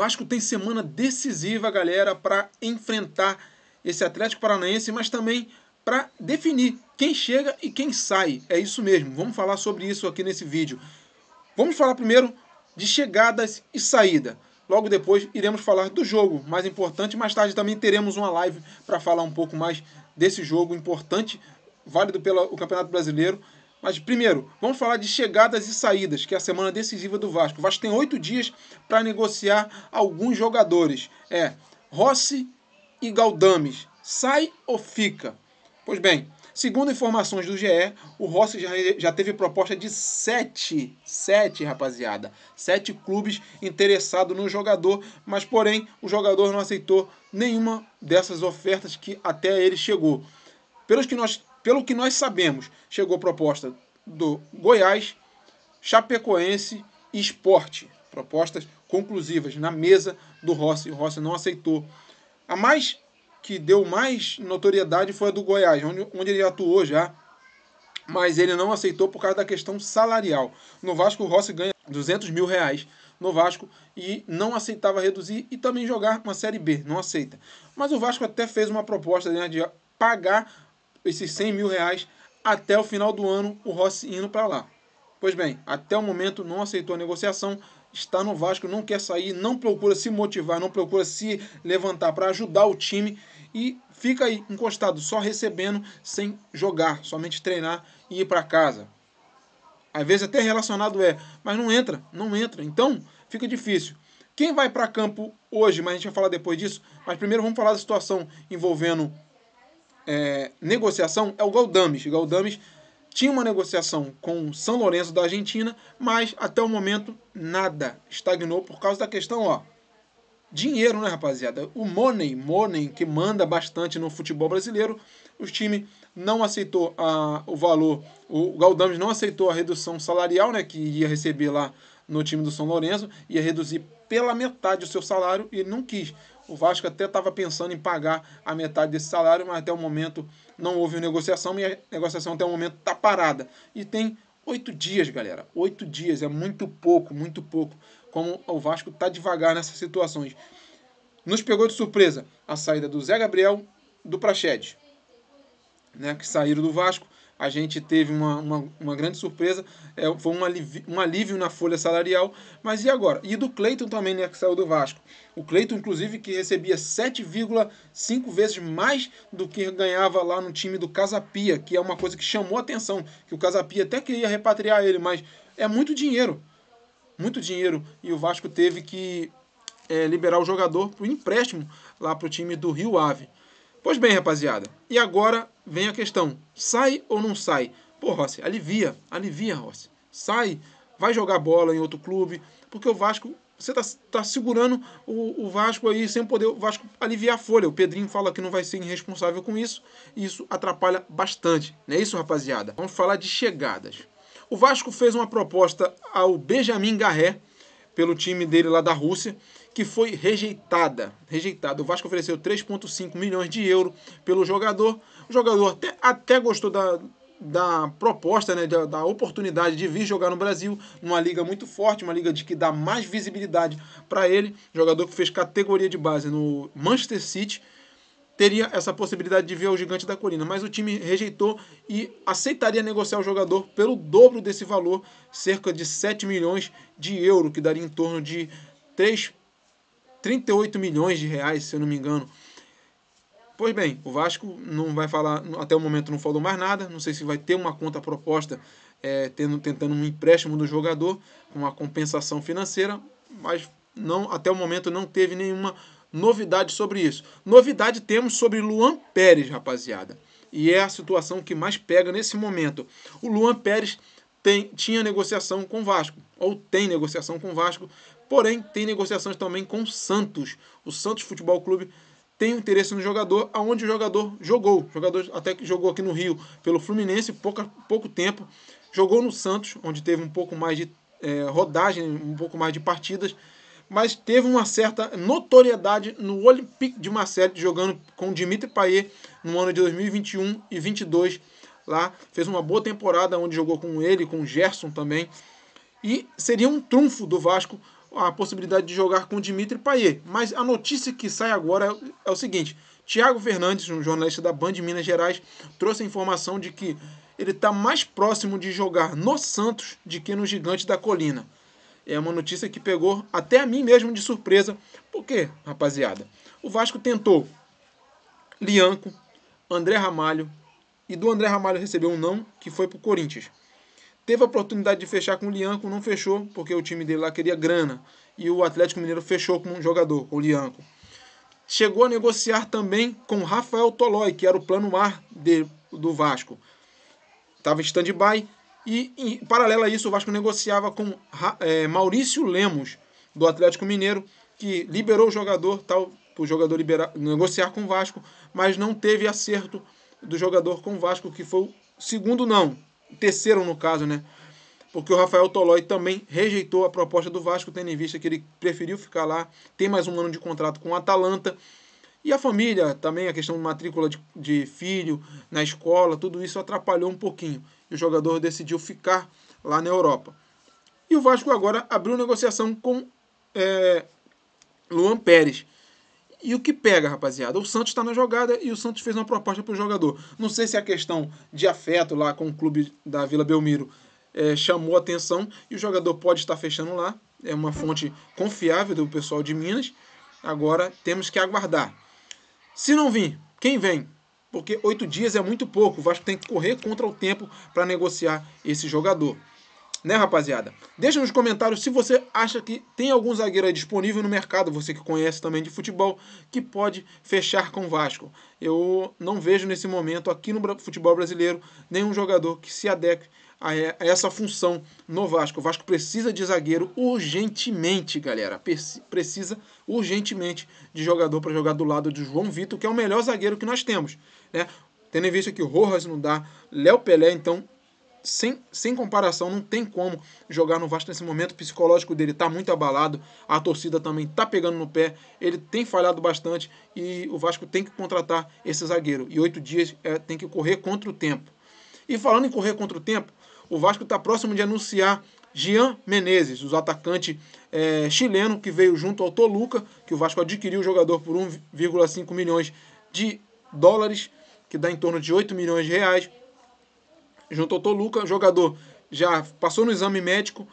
Vasco tem semana decisiva, galera, para enfrentar esse Atlético Paranaense, mas também para definir quem chega e quem sai. É isso mesmo, vamos falar sobre isso aqui nesse vídeo. Vamos falar primeiro de chegadas e saída. Logo depois iremos falar do jogo mais importante. Mais tarde também teremos uma live para falar um pouco mais desse jogo importante, válido pelo Campeonato Brasileiro. Mas primeiro, vamos falar de chegadas e saídas, que é a semana decisiva do Vasco. O Vasco tem 8 dias para negociar alguns jogadores. Rossi e Galdames. Sai ou fica? Pois bem, segundo informações do GE, o Rossi já teve proposta de 7, rapaziada. 7 clubes interessados no jogador, mas porém o jogador não aceitou nenhuma dessas ofertas que até ele chegou. Pelo que nós sabemos, chegou proposta do Goiás, Chapecoense e Sport. Propostas conclusivas na mesa do Rossi. O Rossi não aceitou. A que deu mais notoriedade foi a do Goiás, onde ele atuou já, mas ele não aceitou por causa da questão salarial. No Vasco, o Rossi ganha R$200 mil no Vasco e não aceitava reduzir e também jogar uma Série B, não aceita. Mas o Vasco até fez uma proposta, né, de pagar esses R$100 mil até o final do ano, o Rossi indo para lá. Pois bem, até o momento não aceitou a negociação, está no Vasco, não quer sair, não procura se motivar, não procura se levantar para ajudar o time e fica aí encostado, só recebendo, sem jogar, somente treinar e ir para casa. Às vezes até relacionado mas não entra. Então fica difícil. Quem vai para campo hoje, mas a gente vai falar depois disso, mas primeiro vamos falar da situação envolvendo negociação, é o Galdames. O Galdames tinha uma negociação com o São Lourenço da Argentina, mas até o momento nada, estagnou por causa da questão, dinheiro, né, rapaziada? O money que manda bastante no futebol brasileiro, o time não aceitou o valor, o Galdames não aceitou a redução salarial, né, que iria receber lá no time do São Lourenço, ia reduzir pela metade o seu salário e ele não quis. O Vasco até estava pensando em pagar a metade desse salário, mas até o momento não houve negociação e a negociação até o momento está parada. E tem 8 dias, galera. 8 dias é muito pouco, muito pouco. Como o Vasco está devagar nessas situações. Nos pegou de surpresa a saída do Zé Gabriel, do Praxedes, né, que saíram do Vasco. A gente teve uma grande surpresa, foi um alívio na folha salarial, mas e agora? E do Cleiton também, né, que saiu do Vasco. O Cleiton, inclusive, que recebia 7,5 vezes mais do que ganhava lá no time do Casa Pia, que é uma coisa que chamou a atenção, que o Casa Pia até queria repatriar ele, mas é muito dinheiro, e o Vasco teve que liberar o jogador para o empréstimo lá para o time do Rio Ave. Pois bem, rapaziada, e agora vem a questão, sai ou não sai? Pô, Rossi, alivia, Rossi. Sai, vai jogar bola em outro clube, porque o Vasco, você tá segurando o Vasco aí sem poder o Vasco aliviar a folha. O Pedrinho fala que não vai ser irresponsável com isso, e isso atrapalha bastante. Não é isso, rapaziada? Vamos falar de chegadas. O Vasco fez uma proposta ao Benjamin Garré, pelo time dele lá da Rússia, que foi rejeitada. O Vasco ofereceu 3,5 milhões de euros pelo jogador. O jogador até gostou da proposta, né, da oportunidade de vir jogar no Brasil, numa liga muito forte, uma liga que dá mais visibilidade para ele. Jogador que fez categoria de base no Manchester City, teria essa possibilidade de ver o Gigante da Colina, mas o time rejeitou e aceitaria negociar o jogador pelo dobro desse valor, cerca de 7 milhões de euros, que daria em torno de 38 milhões de reais, se eu não me engano. Pois bem, o Vasco não vai falar, até o momento não falou mais nada, não sei se vai ter uma contraproposta tentando um empréstimo do jogador, com uma compensação financeira, mas até o momento não teve nenhuma novidade sobre isso. Novidade temos sobre Luan Pérez, rapaziada. E é a situação que mais pega nesse momento. O Luan Pérez tinha negociação com o Vasco, ou tem negociação com o Vasco, porém tem negociações também com o Santos. O Santos Futebol Clube tem interesse no jogador, aonde o jogador jogou. O jogador até que jogou aqui no Rio pelo Fluminense, pouco tempo. Jogou no Santos, onde teve um pouco mais de rodagem, um pouco mais de partidas, mas teve uma certa notoriedade no Olympique de Marseille, jogando com o Dimitri Payet no ano de 2021 e 2022. Lá fez uma boa temporada, onde jogou com ele, com o Gerson também. E seria um trunfo do Vasco a possibilidade de jogar com Dimitri Payet. Mas a notícia que sai agora é o seguinte: Thiago Fernandes, um jornalista da Band de Minas Gerais, trouxe a informação de que ele está mais próximo de jogar no Santos do que no Gigante da Colina. É uma notícia que pegou até a mim mesmo de surpresa. Por quê, rapaziada? O Vasco tentou Lianco, André Ramalho, e do André Ramalho recebeu um não, que foi para o Corinthians. Teve a oportunidade de fechar com o Lianco, não fechou, porque o time dele lá queria grana. E o Atlético Mineiro fechou com um jogador, com o Lianco. Chegou a negociar também com Rafael Tolói, que era o plano A do Vasco. Estava em stand-by. E, em paralelo a isso, o Vasco negociava com Maurício Lemos, do Atlético Mineiro, que liberou o jogador, para o jogador negociar com o Vasco, mas não teve acerto do jogador com o Vasco, que foi o segundo não, terceiro no caso, né? Porque o Rafael Tolói também rejeitou a proposta do Vasco, tendo em vista que ele preferiu ficar lá, tem mais um ano de contrato com o Atalanta. E a família também, a questão de matrícula de filho na escola, tudo isso atrapalhou um pouquinho. E o jogador decidiu ficar lá na Europa. E o Vasco agora abriu negociação com Luan Pérez. E o que pega, rapaziada? O Santos está na jogada e o Santos fez uma proposta para o jogador. Não sei se a questão de afeto lá com o clube da Vila Belmiro chamou a atenção e o jogador pode estar fechando lá. É uma fonte confiável do pessoal de Minas. Agora temos que aguardar. Se não vir, quem vem? Porque 8 dias é muito pouco. O Vasco tem que correr contra o tempo para negociar esse jogador. Né, rapaziada? Deixa nos comentários se você acha que tem algum zagueiro aí disponível no mercado, você que conhece também de futebol, que pode fechar com o Vasco. Eu não vejo nesse momento aqui no futebol brasileiro nenhum jogador que se adeque a essa função no Vasco. O Vasco precisa de zagueiro urgentemente, galera. Precisa urgentemente de jogador para jogar do lado de João Vitor, que é o melhor zagueiro que nós temos, né? Tendo em vista que o Rojas não dá, Léo Pelé, então sem comparação, não tem como jogar no Vasco nesse momento. O psicológico dele está muito abalado, a torcida também está pegando no pé, ele tem falhado bastante e o Vasco tem que contratar esse zagueiro. E 8 dias tem que correr contra o tempo. E falando em correr contra o tempo, o Vasco está próximo de anunciar Jean Menezes, o atacante chileno que veio junto ao Toluca, que o Vasco adquiriu o jogador por 1,5 milhões de dólares, que dá em torno de 8 milhões de reais. Junto ao Toluca, o jogador já passou no exame médico,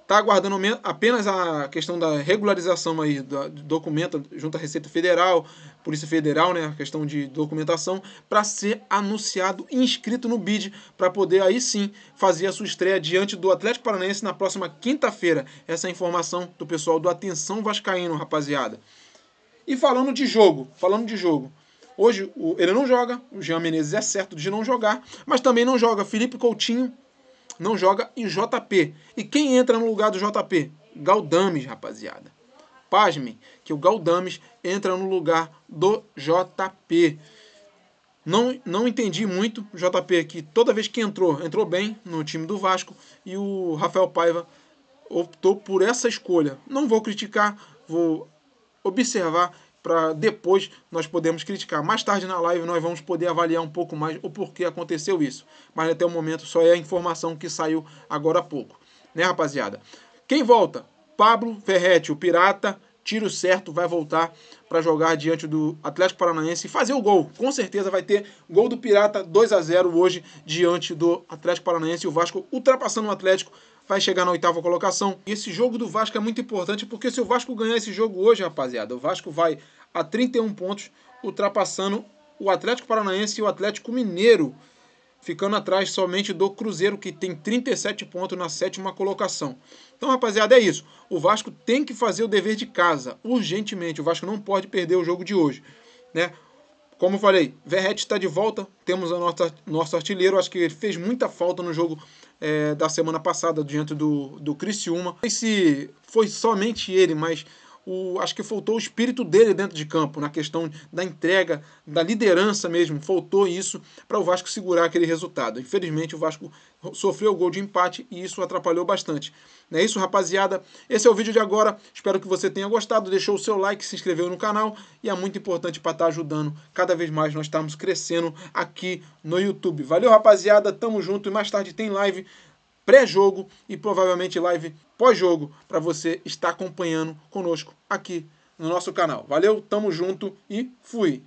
está aguardando apenas a questão da regularização aí do documento junto à Receita Federal, Polícia Federal, né, a questão de documentação, para ser anunciado e inscrito no BID, para poder aí sim fazer a sua estreia diante do Atlético Paranaense na próxima quinta-feira. Essa é a informação do pessoal do Atenção Vascaíno, rapaziada. E falando de jogo, hoje ele não joga, o Jean Menezes é certo de não jogar, mas também não joga Felipe Coutinho, não joga e JP. E quem entra no lugar do JP? Galdames, rapaziada. Pasmem que o Galdames entra no lugar do JP. Não entendi muito o JP, que toda vez que entrou bem no time do Vasco, e o Rafael Paiva optou por essa escolha. Não vou criticar, vou observar para depois nós podermos criticar. Mais tarde na live nós vamos poder avaliar um pouco mais o porquê aconteceu isso. Mas até o momento só é a informação que saiu agora há pouco. Né, rapaziada? Quem volta? Pablo Ferretti, o Pirata, tiro certo, vai voltar para jogar diante do Atlético Paranaense e fazer o gol. Com certeza vai ter gol do Pirata 2-0 hoje diante do Atlético Paranaense. E o Vasco ultrapassando o Atlético vai chegar na 8ª colocação. E esse jogo do Vasco é muito importante, porque se o Vasco ganhar esse jogo hoje, rapaziada, o Vasco vai a 31 pontos, ultrapassando o Atlético Paranaense e o Atlético Mineiro, ficando atrás somente do Cruzeiro, que tem 37 pontos na 7ª colocação. Então, rapaziada, é isso. O Vasco tem que fazer o dever de casa, urgentemente. O Vasco não pode perder o jogo de hoje, né? Como eu falei, Verratti está de volta, temos nosso artilheiro, acho que ele fez muita falta no jogo da semana passada diante do Criciúma. Não sei se foi somente ele, mas acho que faltou o espírito dele dentro de campo, na questão da entrega, da liderança mesmo, faltou isso para o Vasco segurar aquele resultado. Infelizmente o Vasco sofreu o gol de empate e isso atrapalhou bastante. Não é isso, rapaziada? Esse é o vídeo de agora, espero que você tenha gostado, deixou o seu like, se inscreveu no canal e é muito importante para estar ajudando cada vez mais nós estamos crescendo aqui no YouTube. Valeu, rapaziada, tamo junto e mais tarde tem live pré-jogo e provavelmente live pós-jogo para você estar acompanhando conosco aqui no nosso canal. Valeu, tamo junto e fui!